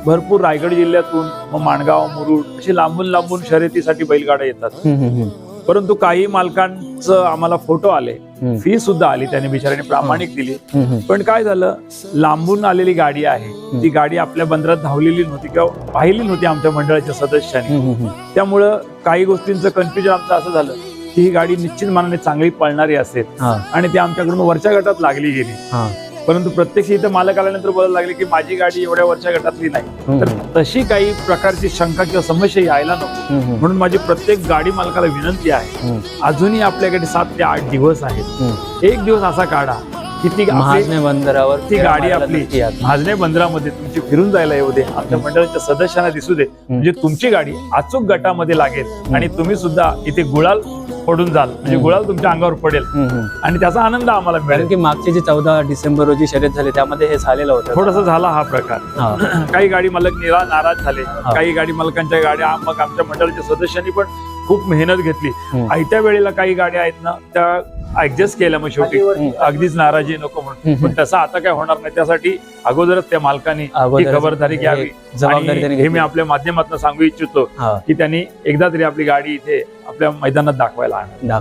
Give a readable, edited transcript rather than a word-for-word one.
भरपूर रायगड जिल्ह्यातून, मग माणगाव, मुरुड अशी लांबून लांबून शर्यतीसाठी बैलगाड्या येतात. परंतु काही मालकांचं आम्हाला फोटो आले, फी सुद्धा आली, त्याने बिचाऱ्याने प्रामाणिक दिली. पण काय झालं, लांबून आलेली गाडी आहे, ती गाडी आपल्या बंदरात धावलेली नव्हती किंवा पाहिली नव्हती आमच्या मंडळाच्या सदस्यांनी. त्यामुळं काही गोष्टींचं कन्फ्युजन आमचं असं झालं की ही गाडी निश्चित मनाने चांगली पळणारी असेल आणि ती आमच्याकडून वरच्या गटात लागली गेली. परंतु प्रत्यक्ष इथं मालक आल्यानंतर बोलायला लागले की माझी गाडी एवढ्या वरच्या गटातली नाही. तर तशी काही प्रकारची शंका किंवा समस्या यायला नको, म्हणून माझी प्रत्येक गाडी मालकाला विनंती आहे, अजूनही आपल्याकडे 7 ते 8 दिवस आहेत. एक दिवस असा काढा की ती महाजने बंदरावर ती गाडी आपली महाजने बंदरामध्ये तुमची फिरून जायला येऊ दे, आमच्या मंडळाच्या सदस्यांना दिसू दे, म्हणजे तुमची गाडी अचूक गटामध्ये लागेल आणि तुम्ही सुद्धा इथे गुलाल पडून जाल, म्हणजे गुलाल तुमच्या अंगावर पडेल आणि त्याचा आनंद आम्हाला मिळेल. कारण की मागची जी 14 डिसेंबर रोजी शर्यत झाली त्यामध्ये हे झालेलं होतं. थोडासा झाला हा प्रकार. काही गाडी मालक नाराज झाले, काही गाडी मालकांच्या गाड्या मग आमच्या मंडळाच्या सदस्यांनी पण खूप मेहनत घेतली. आयत्या वेळेला काही गाड्या आहेत ना त्या ऍडजस्ट केल्या, मग शेवटी अगदीच नाराजी नको म्हणून. पण तसं आता काय होणार नाही, त्यासाठी अगोदरच त्या मालकांनी खबरदारी घ्यावी. हे मी आपल्या माध्यमातून सांगू इच्छितो की त्यांनी एकदा तरी आपली गाडी इथे आपल्या मैदानात दाखवायला आणा.